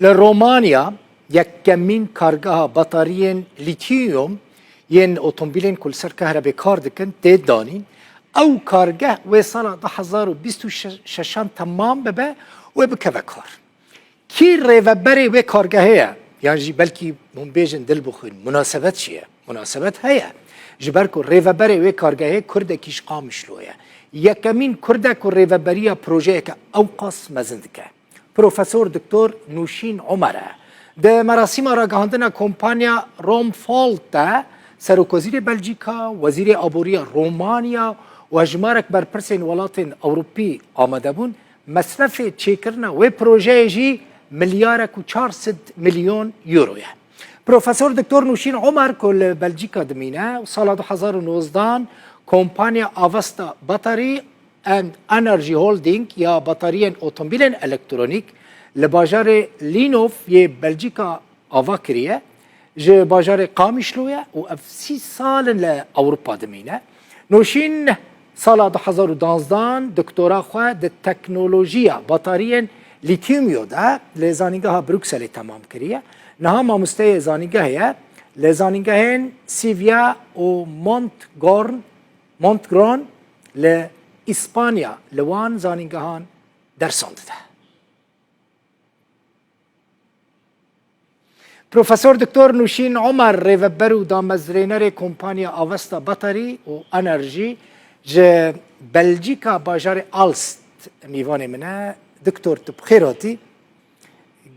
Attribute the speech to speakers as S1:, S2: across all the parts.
S1: لرومانيا يكمين كارغاها بطاريين ليثيوم ين اوتومبيلين كل سر كهرباء كار دكن تدانين او كارغه وصل 2026 تمام ببه وبكذا كار كي ريفبري وكارغه هي يعني بلكي من بيجن دل بخين مناسبات شيء مناسبات هي جبركو ريفبري وكارغه هي كرده كيش قامش لويا يكمين كرده كو ريفبريا بروجيك اوقاس مزندكه بروفيسور دكتور نوشين عمره ده مراسم راگهاندن کمپانیا روم فولتا سروکوزیر بلژیکا وزیر آبوری رومانیا و جمارک بر پرسین ولات اوروپی آمده بون مصرف چیکرنا و پروژه جی ملیارک و 400 میلیون یورویه. پروفیسور دکتور نوشین عمر کل بلژیکا دمینه و سال 2019 کمپانیا آوستا بطاری اند انرژی هولدینگ یا بطارین اتومبیل الکترونیک لباجار لینوف یه بلژیکا آوا کریه جه باجار قامشلویه و اف 3 سال لأوروپا دمینه نوشین سال 2012 دکتورا خواه ده تکنولوژیا بطارین لیتیومیو ده لزانیگاه بروکسل تمام کریه نها مامسته زانیگاه لزانیگاه سیویا و مونتگرون لإسپانیا لوان زانیگاهان درسانده ده پروفیسور دکتور نوشین عمر ریوبرو دا مزرینر کمپانیا آوستا بطاری و انرژی جه بلژیکا باجار آلست میوان منه دکتور تبخیراتی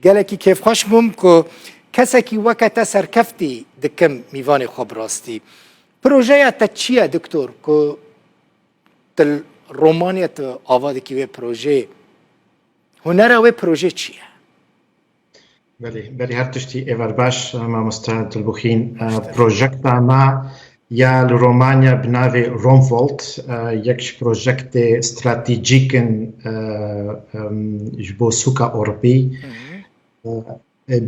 S1: گلکی کیف خوش بوم که کسکی وقت سرکفتی دکم میوان خواب راستی پروژه تا چیه دکتور که تل رومانیا تا آواده که پروژه هنره و پروژه چیه؟
S2: بله هر تشتی ایوار باش ما مستعد البخین پروژکت ما یا رومانیا بناوی رومفولت یکش پروژکت استراتیجیکن جبو سوکا اوروپی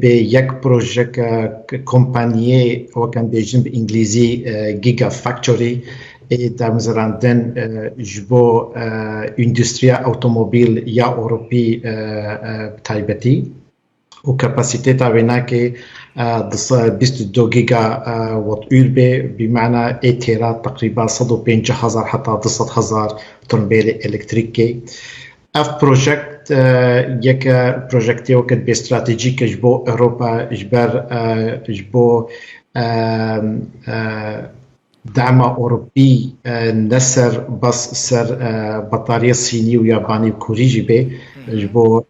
S2: به یک پروژکت کمپانیه وکن بیجن به انگلیزی گیگا فاکتوری در مزراندن جبو اندستریا اتومبیل یا اوروپی تایبتی و کپاسیته تاوینا که 22 گیگا وات اور بمعنى ای تیرا تقریبا 150,000 حتى 200,000 اوتومبیل الکتریکی اف پروژکت یک پروژکتی وقت به استراتژیک جبو اروپا جبو دعم اوروبی نسر بس سر بطارية صيني وياباني وكوريجي به جبو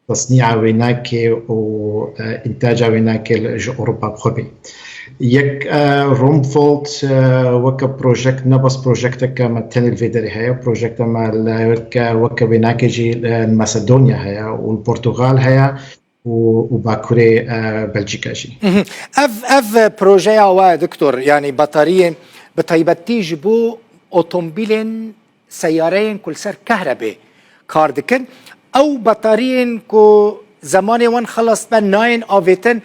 S2: تصنيع ويناك وإنتاج ويناك أوروبا بخبي يك رومفولت وكا بروجكت نبس بروجكت كما تاني الفيدري هيا بروجكت ما وكا ويناك جي ماسدونيا هيا والبرتغال هيا وباكوري بلجيكا جي
S1: اف بروجيا وا دكتور يعني بطارية بطيبتي جبو اوتومبيلين سيارين كل سر كهرباء كاردكن او بطاريين كو زماني وان خلص بن ناين اوفيتن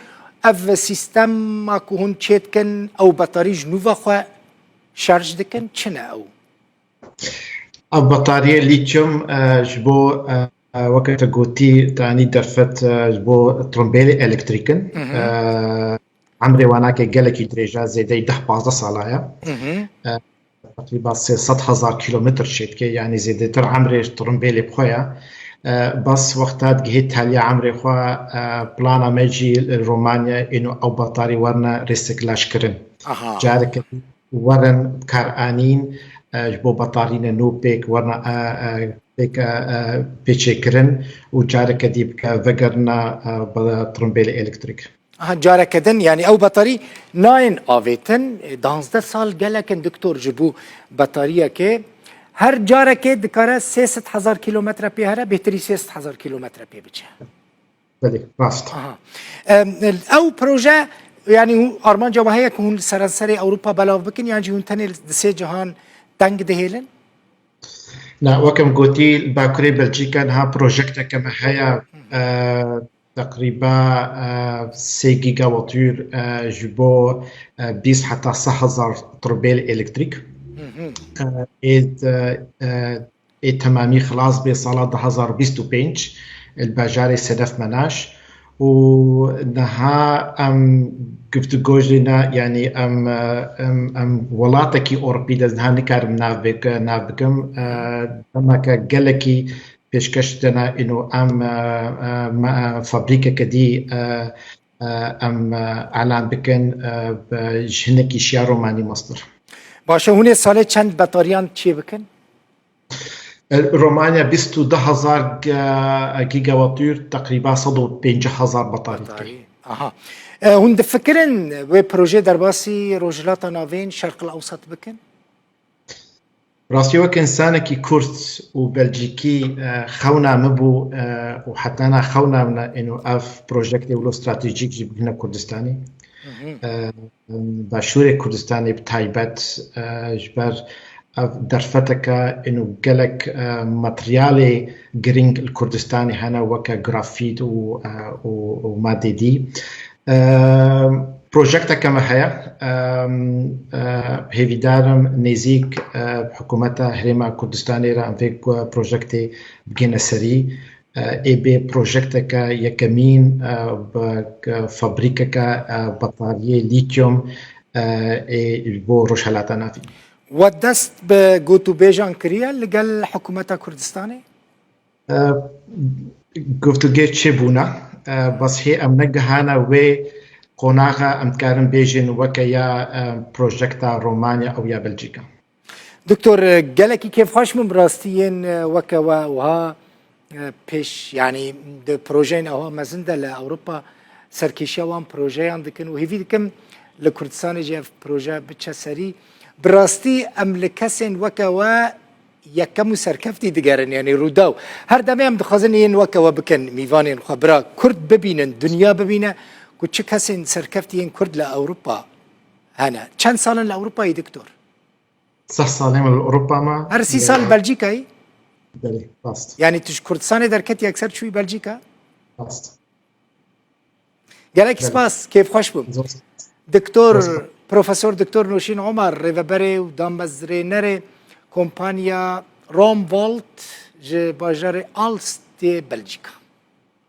S1: اف سيستم ماكو هون تشيتكن او بطاري جنوفا خو شارج دكن چنا
S2: او بطارية ليثيوم جبو وقت قوتي تاني درفت جبو ترومبيلي الكتريكن عمري وانا كي قالك دريجا زيدي 10-15 صالايا تقريبا 600,000 كيلومتر شيتكي يعني زيدي تر عمري ترومبيلي بخويا بس وقتات جهت هاليا عمري خوا بلانا ماجي رومانيا انه او بطاري ورنا ريسيكلاج كرن جارك ورن كارانين جبو بطارينا نو بيك ورنا بيك بيتشي كرن وجارك ديبك فقرنا بطرمبيل الكتريك
S1: جارك دن يعني او بطاري 9 اوفيتن 12 سال قالك دكتور جبو بطاريه كي هر جارك دكاره 300,000 كيلومتر بيهره بهتري 300,000 كيلومتر بي بچه
S2: بله راست
S1: او بروجه يعني ارمان جماهيه كون سراسري اوروبا بلاو بكن يعني هون تاني دسي جهان تنگ دهيلن
S2: لا وكم قلتي باكوري بلجيكا انها بروجكت كما هي تقريبا 6 جيجا واتور جبو 20 حتى 6,000 طربيل الكتريك تمامي خلاص بصالة 2025 الباجاري سدف مناش ونها ام گفتگو جنا يعني ام ولاتکی اوروبی دزها نکارم ناف بکم اما که گلکی پیشکش دنا انه ام فابریکه کدی ام اعلان بکن بجهنکی شیا رومانی مصدر.
S1: باشه هونه ساله چند بطاریان چی بکن؟
S2: رومانيا 22,000 جيجا واتور تقريبا 150,000 بطارية.
S1: اها هون دفكرن ببروجي درباسي روجلاتا نافين شرق الاوسط بكن؟
S2: راسي وكن سانكي كورد وبلجيكي خونا مبو وحتى انا خونا من انه اف بروجكت ولو استراتيجيك جبنا كردستاني باشوري كردستاني بتايبت جبر درفتك انه قالك ماتريالي جرينج الكردستاني هنا وكا جرافيت ومادي دي بروجكتك كما هي هيفي دارم نيزيك بحكومتها هريما كردستاني راه فيك بروجكتي بقينا سري اي بي بروجكتك يكمين فابريكك بطارية ليثيوم اي بو روشالاتا نافي
S1: ودست بگوتو بیجان کریا لگل حکومت کردستانی؟
S2: گفتو گه چه بونا بس هی ام نگهانا و قناغا ام کارن بیجن وکا یا پروژکتا رومانیا او یا بلجیکا.
S1: دكتور قالك كيف خوش من براستيين وكا وها پیش يعني د بروجين او مازنده لاوروبا سركيشيا وان بروجي عندكن وهيفي دكم لكردستان جي بروجي بتشسري براستي ام لكسن وكا و يكم سركفتي دقارن يعني روداو هر دمي ام دخازن وكا وبكن ميفانين خبرا كرد ببينن دنيا ببينه كوتش كسن سركفتي كرد لاوروبا هنا كم سال لاوروبا يا دكتور
S2: 6 سالين من اوروبا ما
S1: هر 6 سال بلجيكا اي
S2: بله باست
S1: يعني تش كردستان دركتي اكثر شوي بلجيكا
S2: باست
S1: قالك سباس كيف خوش بم دكتور بروفيسور دكتور نوشين عمر ريفابري ودام بزرينري كومبانيا روم فولت جي باجاري الست بلجيكا